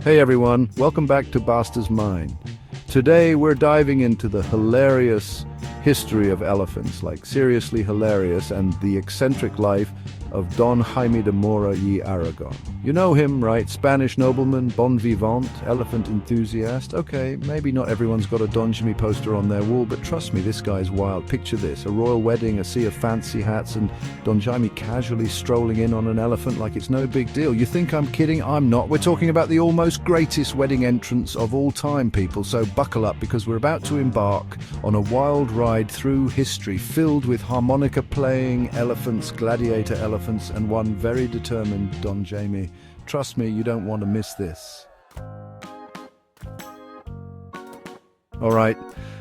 Hey everyone, welcome back to Basta's Mind. Today we're diving into the hilarious history of elephants, like seriously hilarious, and the eccentric life of Don Jaime de Mora y Aragon. You know him, right? Spanish nobleman, bon vivant, elephant enthusiast. Okay, maybe not everyone's got a Don Jimmy poster on their wall, but trust me, this guy's wild. Picture this, a royal wedding, a sea of fancy hats, and Don Jaime casually strolling in on an elephant like it's no big deal. You think I'm kidding? I'm not. We're talking about the almost greatest wedding entrance of all time, people, so buckle up because we're about to embark on a wild ride through history filled with harmonica-playing elephants, gladiator elephants, and one very determined Don Jaime. Trust me, you don't want to miss this. All right,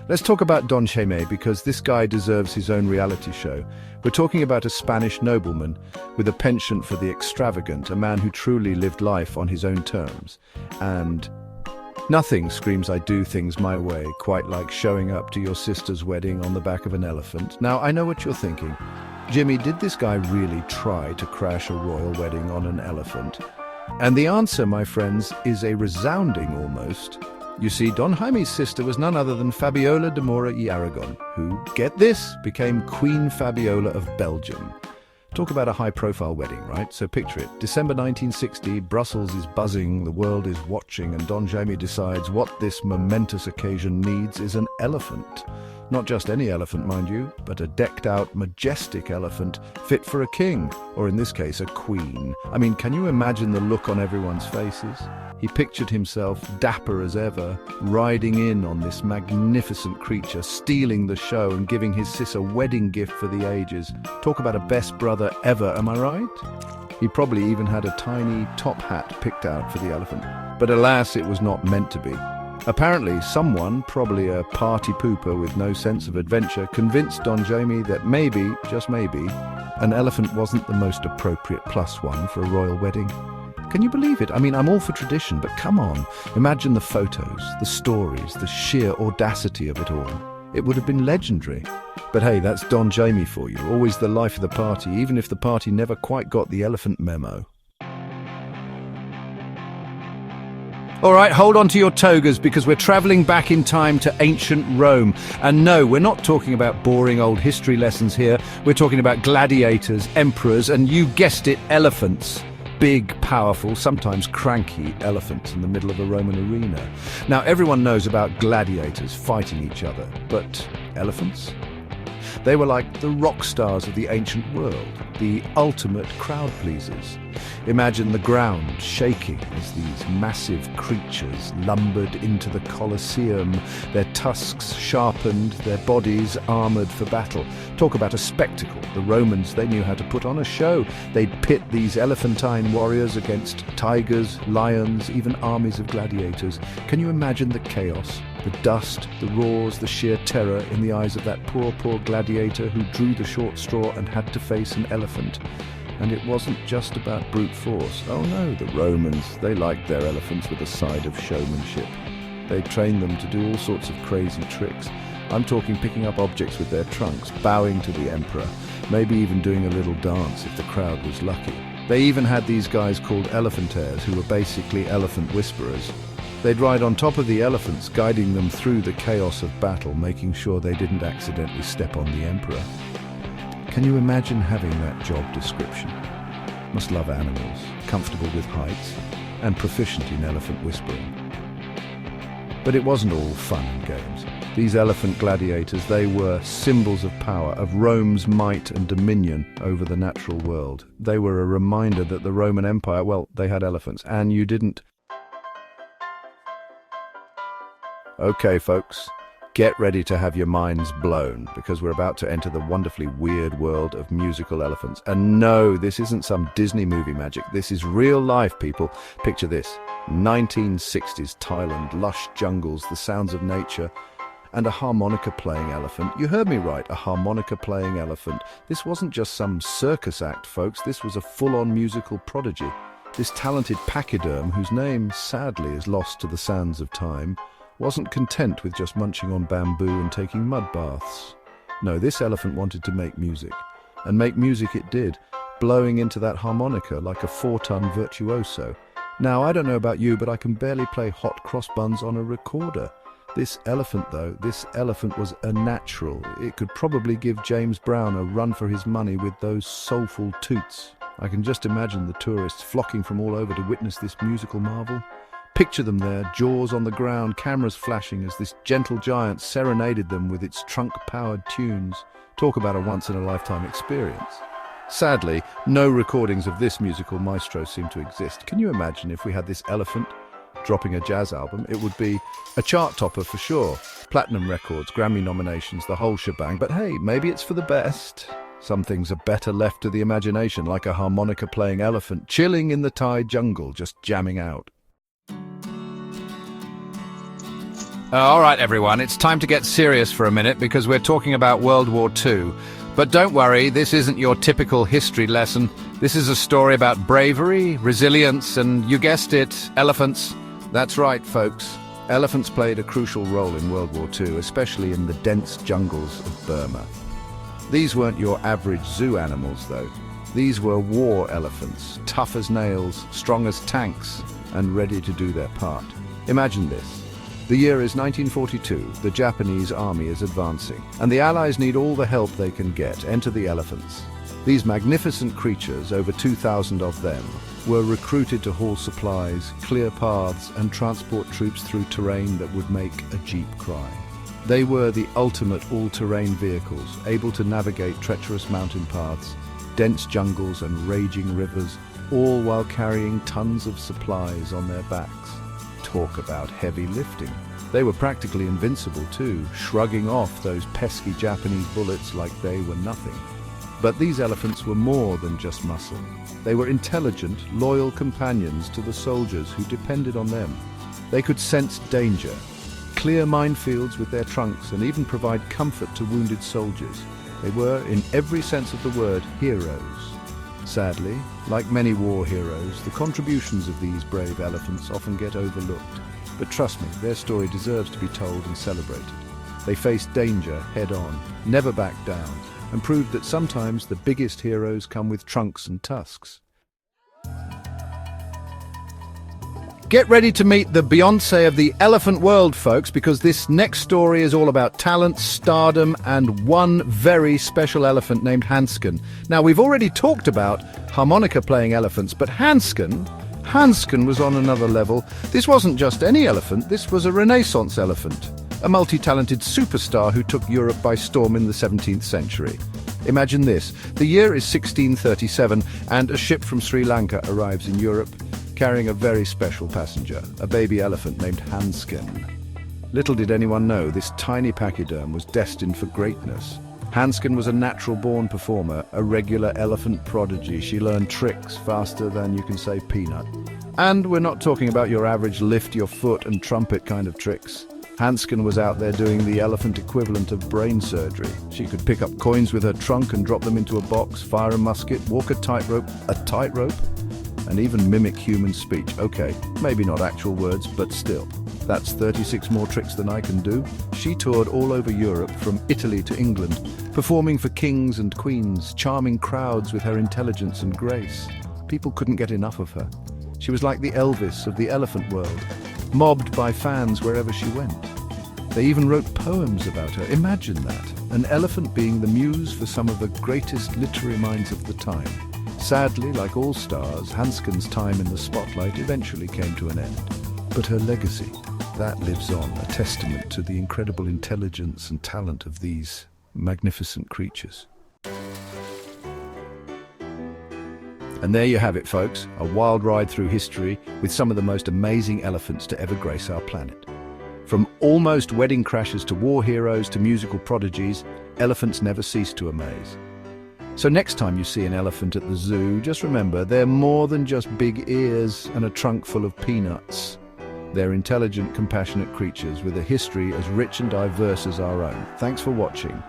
let's talk about Don Jaime because this guy deserves his own reality show. We're talking about a Spanish nobleman with a penchant for the extravagant, a man who truly lived life on his own terms. And nothing screams I do things my way quite like showing up to your sister's wedding on the back of an elephant. Now, I know what you're thinking. Jimmy, did this guy really try to crash a royal wedding on an elephant? And the answer, my friends, is a resounding almost. You see, Don Jaime's sister was none other than Fabiola de Mora y Aragon, who, get this, became Queen Fabiola of Belgium. Talk about a high-profile wedding, right? So picture it. December 1960, Brussels is buzzing, the world is watching, and Don Jaime decides what this momentous occasion needs is an elephant. Not just any elephant, mind you, but a decked-out, majestic elephant fit for a king, or in this case, a queen. I mean, can you imagine the look on everyone's faces? He pictured himself, dapper as ever, riding in on this magnificent creature, stealing the show and giving his sis a wedding gift for the ages. Talk about a best brother ever, am I right? He probably even had a tiny top hat picked out for the elephant. But alas, it was not meant to be. Apparently, someone, probably a party pooper with no sense of adventure, convinced Don Jaime that maybe, just maybe, an elephant wasn't the most appropriate plus one for a royal wedding. Can you believe it? I mean, I'm all for tradition, but come on. Imagine the photos, the stories, the sheer audacity of it all. It would have been legendary. But hey, that's Don Jaime for you, always the life of the party, even if the party never quite got the elephant memo. All right, hold on to your togas because we're traveling back in time to ancient Rome. And no, we're not talking about boring old history lessons here. We're talking about gladiators, emperors, and you guessed it, elephants. Big, powerful, sometimes cranky elephants in the middle of a Roman arena. Now, everyone knows about gladiators fighting each other, but elephants? They were like the rock stars of the ancient world, the ultimate crowd pleasers. Imagine the ground shaking as these massive creatures lumbered into the Colosseum, their tusks sharpened, their bodies armoured for battle. Talk about a spectacle. The Romans, they knew how to put on a show. They'd pit these elephantine warriors against tigers, lions, even armies of gladiators. Can you imagine the chaos? The dust, the roars, the sheer terror in the eyes of that poor gladiator who drew the short straw and had to face an elephant. And it wasn't just about brute force. Oh no, the Romans, they liked their elephants with a side of showmanship. They trained them to do all sorts of crazy tricks. I'm talking picking up objects with their trunks, bowing to the emperor, maybe even doing a little dance if the crowd was lucky. They even had these guys called elephantaires who were basically elephant whisperers. They'd ride on top of the elephants, guiding them through the chaos of battle, making sure they didn't accidentally step on the emperor. Can you imagine having that job description? Must love animals, comfortable with heights, and proficient in elephant whispering. But it wasn't all fun and games. These elephant gladiators, they were symbols of power, of Rome's might and dominion over the natural world. They were a reminder that the Roman Empire, well, they had elephants, and you didn't. Okay, folks, get ready to have your minds blown because we're about to enter the wonderfully weird world of musical elephants. And no, this isn't some Disney movie magic. This is real life, people. Picture this, 1960s Thailand, lush jungles, the sounds of nature, and a harmonica-playing elephant. You heard me right, a harmonica-playing elephant. This wasn't just some circus act, folks. This was a full-on musical prodigy. This talented pachyderm, whose name sadly is lost to the sands of time, wasn't content with just munching on bamboo and taking mud baths. No, this elephant wanted to make music. And make music it did, blowing into that harmonica like a 4-ton virtuoso. Now, I don't know about you, but I can barely play hot cross buns on a recorder. This elephant, though, this elephant was a natural. It could probably give James Brown a run for his money with those soulful toots. I can just imagine the tourists flocking from all over to witness this musical marvel. Picture them there, jaws on the ground, cameras flashing as this gentle giant serenaded them with its trunk-powered tunes. Talk about a once-in-a-lifetime experience. Sadly, no recordings of this musical maestro seem to exist. Can you imagine if we had this elephant dropping a jazz album? It would be a chart topper for sure. Platinum records, Grammy nominations, the whole shebang. But hey, maybe it's for the best. Some things are better left to the imagination, like a harmonica-playing elephant chilling in the Thai jungle, just jamming out. All right, everyone, it's time to get serious for a minute because we're talking about World War II. But don't worry, this isn't your typical history lesson. This is a story about bravery, resilience, and you guessed it, elephants. That's right, folks. Elephants played a crucial role in World War II, especially in the dense jungles of Burma. These weren't your average zoo animals, though. These were war elephants, tough as nails, strong as tanks, and ready to do their part. Imagine this. The year is 1942, the Japanese army is advancing, and the Allies need all the help they can get. Enter the elephants. These magnificent creatures, over 2,000 of them, were recruited to haul supplies, clear paths, and transport troops through terrain that would make a jeep cry. They were the ultimate all-terrain vehicles, able to navigate treacherous mountain paths, dense jungles and raging rivers, all while carrying tons of supplies on their backs. Talk about heavy lifting. They were practically invincible too, shrugging off those pesky Japanese bullets like they were nothing. But these elephants were more than just muscle. They were intelligent, loyal companions to the soldiers who depended on them. They could sense danger, clear minefields with their trunks, and even provide comfort to wounded soldiers. They were, in every sense of the word, heroes. Sadly, like many war heroes, the contributions of these brave elephants often get overlooked. But trust me, their story deserves to be told and celebrated. They faced danger head-on, never backed down, and proved that sometimes the biggest heroes come with trunks and tusks. Get ready to meet the Beyoncé of the elephant world, folks, because this next story is all about talent, stardom, and one very special elephant named Hansken. Now, we've already talked about harmonica-playing elephants, but Hansken was on another level. This wasn't just any elephant, this was a Renaissance elephant, a multi-talented superstar who took Europe by storm in the 17th century. Imagine this, the year is 1637, and a ship from Sri Lanka arrives in Europe, carrying a very special passenger, a baby elephant named Hansken. Little did anyone know, this tiny pachyderm was destined for greatness. Hansken was a natural-born performer, a regular elephant prodigy. She learned tricks faster than you can say peanut. And we're not talking about your average lift your foot and trumpet kind of tricks. Hansken was out there doing the elephant equivalent of brain surgery. She could pick up coins with her trunk and drop them into a box, fire a musket, walk a tightrope, and even mimic human speech. Okay, maybe not actual words, but still. That's 36 more tricks than I can do. She toured all over Europe, from Italy to England, performing for kings and queens, charming crowds with her intelligence and grace. People couldn't get enough of her. She was like the Elvis of the elephant world, mobbed by fans wherever she went. They even wrote poems about her. Imagine that, an elephant being the muse for some of the greatest literary minds of the time. Sadly, like all stars, Hansken's time in the spotlight eventually came to an end. But her legacy, that lives on, a testament to the incredible intelligence and talent of these magnificent creatures. And there you have it, folks, a wild ride through history with some of the most amazing elephants to ever grace our planet. From almost wedding crashers to war heroes to musical prodigies, elephants never cease to amaze. So next time you see an elephant at the zoo, just remember they're more than just big ears and a trunk full of peanuts. They're intelligent, compassionate creatures with a history as rich and diverse as our own. Thanks for watching.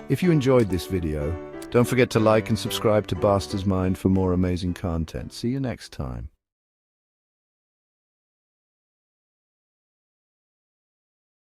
If you enjoyed this video, don't forget to like and subscribe to Basta's Mind for more amazing content. See you next time.